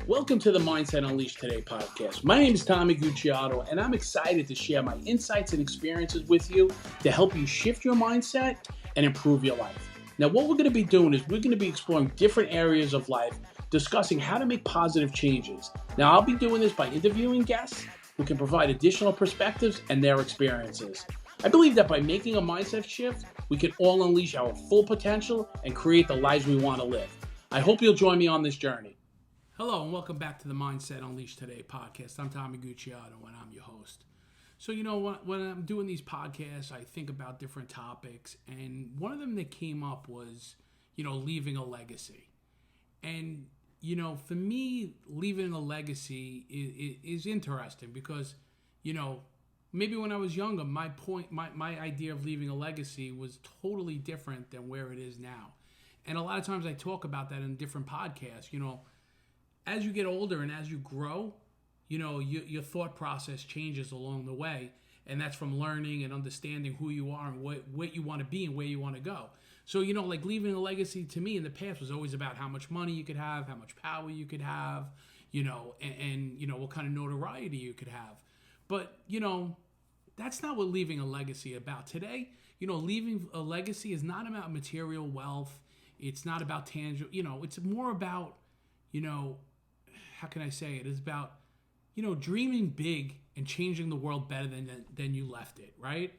Welcome to the Mindset Unleashed Today podcast. My name is Tommy Gucciardo, and I'm excited to share my insights and experiences with you to help you shift your mindset and improve your life. Now, what we're going to be doing is we're going to be exploring different areas of life, discussing how to make positive changes. Now, I'll be doing this by interviewing guests who can provide additional perspectives and their experiences. I believe that by making a mindset shift, we can all unleash our full potential and create the lives we want to live. I hope you'll join me on this journey. Hello and welcome back to the Mindset Unleashed Today podcast. I'm Tommy Gucciardo and I'm your host. So, when I'm doing these podcasts, I think about different topics, and one of them that came up was, leaving a legacy. And, for me, leaving a legacy is interesting because, maybe when I was younger, my idea of leaving a legacy was totally different than where it is now. And a lot of times I talk about that in different podcasts, as you get older and as you grow, your thought process changes along the way. And that's from learning and understanding who you are and what you want to be and where you want to go. So, like leaving a legacy to me in the past was always about how much money you could have, how much power you could have, and what kind of notoriety you could have. But, that's not what leaving a legacy about. Today, leaving a legacy is not about material wealth. It's not about tangible, it's more about, how can I say it? It's about, dreaming big and changing the world better than you left it, right?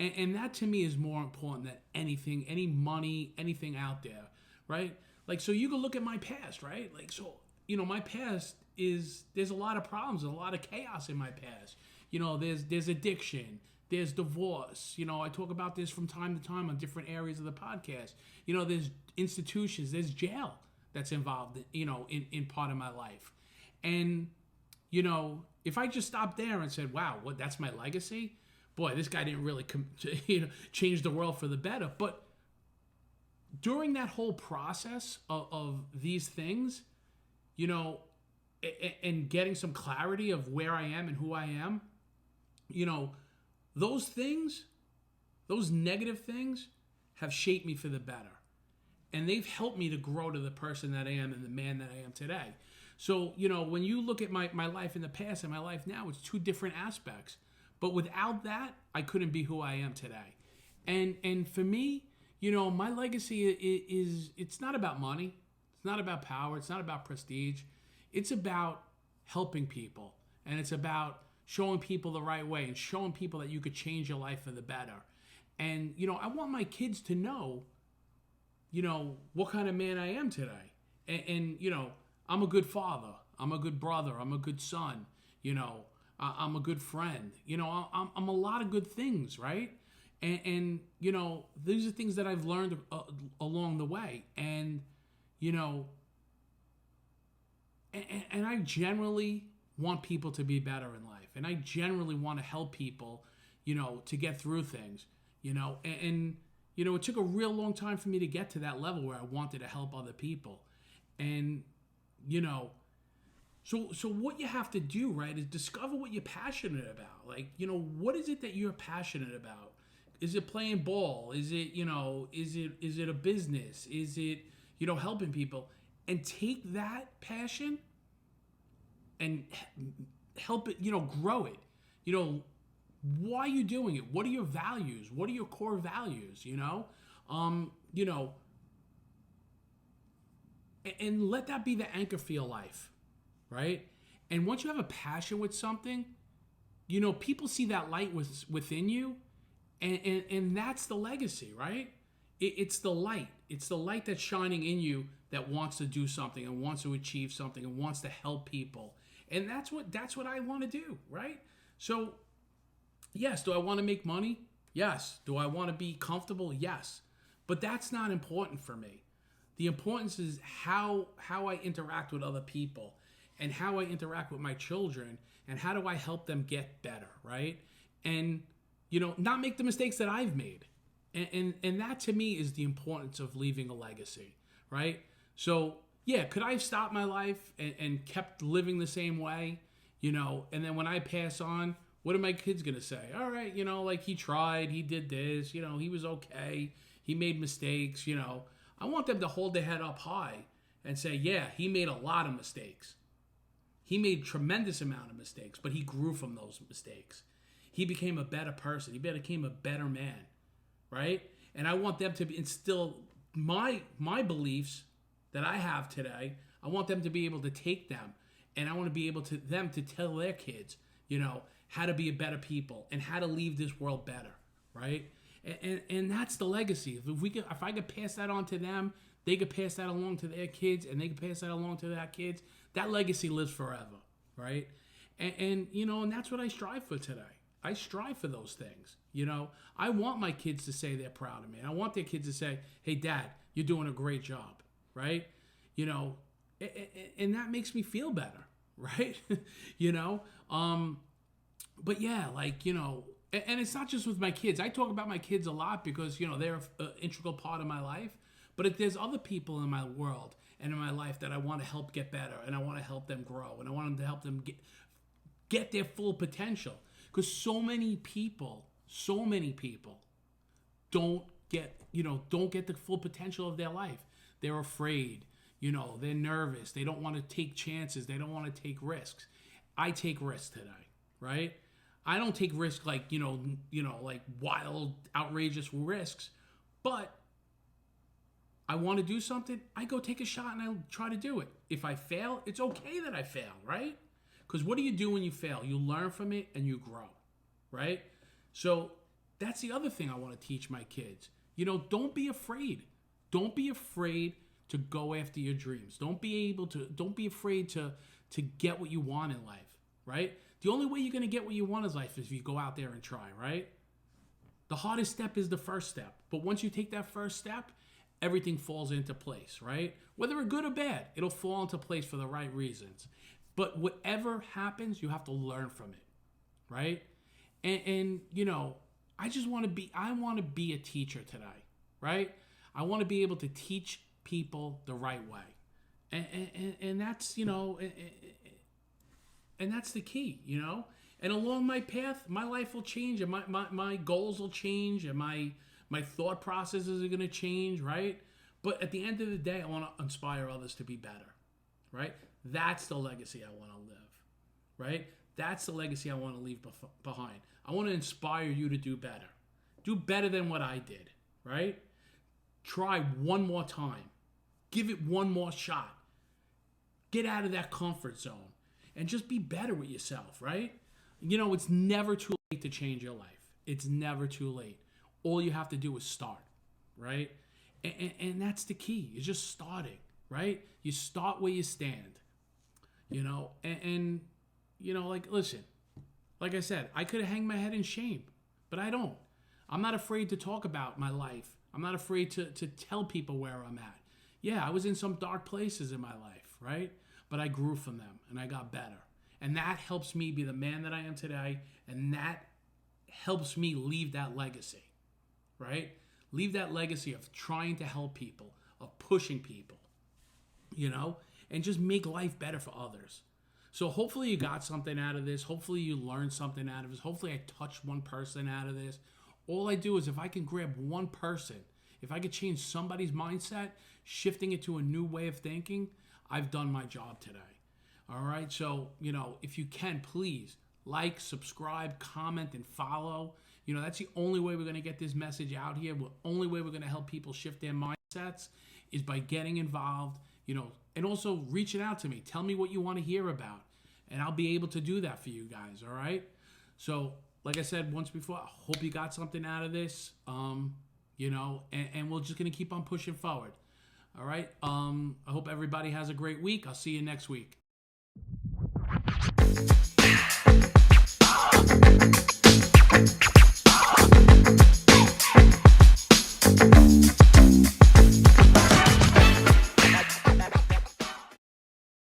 And that to me is more important than anything, any money, anything out there, right? Like, so you can look at my past, right? Like, so, my past there's a lot of problems, a lot of chaos in my past. There's addiction, there's divorce. I talk about this from time to time on different areas of the podcast. There's institutions, there's jail that's involved, in part of my life. And, if I just stopped there and said, wow, that's my legacy? Boy, this guy didn't really, change the world for the better. But during that whole process of these things, and getting some clarity of where I am and who I am, those things, those negative things have shaped me for the better. And they've helped me to grow to the person that I am and the man that I am today. So, when you look at my life in the past and my life now, it's two different aspects. But without that, I couldn't be who I am today. And for me, my legacy it's not about money. It's not about power. It's not about prestige. It's about helping people. And it's about showing people the right way and showing people that you could change your life for the better. And, I want my kids to know, what kind of man I am today. And I'm a good father. I'm a good brother. I'm a good son. I'm a good friend. I'm a lot of good things, right? And these are things that I've learned along the way. And, and I generally want people to be better in life. And I generally want to help people, to get through things, and it took a real long time for me to get to that level where I wanted to help other people. And, so what you have to do, right, is discover what you're passionate about. Like, what is it that you're passionate about? Is it playing ball? Is it, is it a business? Is it, helping people? And take that passion and help it, grow it. Why are you doing it? What are your values? What are your core values, and let that be the anchor for your life, right? And once you have a passion with something, people see that light within you, and that's the legacy, right? It's the light. It's the light that's shining in you that wants to do something and wants to achieve something and wants to help people. And that's what I want to do, right? So, yes, do I want to make money? Yes. Do I want to be comfortable? Yes. But that's not important for me. The importance is how I interact with other people and how I interact with my children and how do I help them get better, right? And, not make the mistakes that I've made. And that to me is the importance of leaving a legacy, right? So, yeah, could I have stopped my life and kept living the same way, and then when I pass on, what are my kids going to say? All right, like he tried, he did this, he was okay, he made mistakes, I want them to hold their head up high and say, yeah, he made a lot of mistakes. He made tremendous amount of mistakes, but he grew from those mistakes. He became a better person. He became a better man, right? And I want them to instill my beliefs that I have today. I want them to be able to take them, and I want to be able to them to tell their kids, how to be a better people and how to leave this world better, right? And that's the legacy. If I could pass that on to them, they could pass that along to their kids, and they could pass that along to their kids. That legacy lives forever, right? And that's what I strive for today. I strive for those things. I want my kids to say they're proud of me. And I want their kids to say, hey, Dad, you're doing a great job, right? And that makes me feel better, right? But yeah, and it's not just with my kids. I talk about my kids a lot because, they're an integral part of my life. But if there's other people in my world and in my life that I want to help get better, and I want to help them grow, and I want to help them get their full potential. Because so many people don't get the full potential of their life. They're afraid, they're nervous. They don't want to take chances. They don't want to take risks. I take risks today, right? I don't take risks like wild, outrageous risks, but I want to do something, I go take a shot and I try to do it. If I fail, it's okay that I fail, right? Because what do you do when you fail? You learn from it and you grow, right? So that's the other thing I want to teach my kids. Don't be afraid. Don't be afraid to go after your dreams. Don't be afraid to get what you want in life, right? The only way you're going to get what you want in life is if you go out there and try, right? The hardest step is the first step. But once you take that first step, everything falls into place, right? Whether it's good or bad, it'll fall into place for the right reasons. But whatever happens, you have to learn from it, right? And I want to be a teacher today, right? I want to be able to teach people the right way. And that's, and that's the key, And along my path, my life will change, and my goals will change, and my thought processes are going to change, right? But at the end of the day, I want to inspire others to be better, right? That's the legacy I want to live, right? That's the legacy I want to leave behind. I want to inspire you to do better. Do better than what I did, right? Try one more time. Give it one more shot. Get out of that comfort zone and just be better with yourself, right? It's never too late to change your life. It's never too late. All you have to do is start, right? And that's the key. You're just starting, right? You start where you stand, listen, like I said, I could have hanged my head in shame, but I don't. I'm not afraid to talk about my life. I'm not afraid to tell people where I'm at. Yeah, I was in some dark places in my life, right? But I grew from them and I got better. And that helps me be the man that I am today. And that helps me leave that legacy, right? Leave that legacy of trying to help people, of pushing people, and just make life better for others. So hopefully you got something out of this. Hopefully you learned something out of this. Hopefully I touched one person out of this. All I do is if I can grab one person, if I could change somebody's mindset, shifting it to a new way of thinking, I've done my job today. All right. So, if you can, please like, subscribe, comment, and follow. That's the only way we're going to get this message out here. The only way we're going to help people shift their mindsets is by getting involved, and also reaching out to me. Tell me what you want to hear about, and I'll be able to do that for you guys. All right. So, like I said once before, I hope you got something out of this, and we're just going to keep on pushing forward. All right. I hope everybody has a great week. I'll see you next week.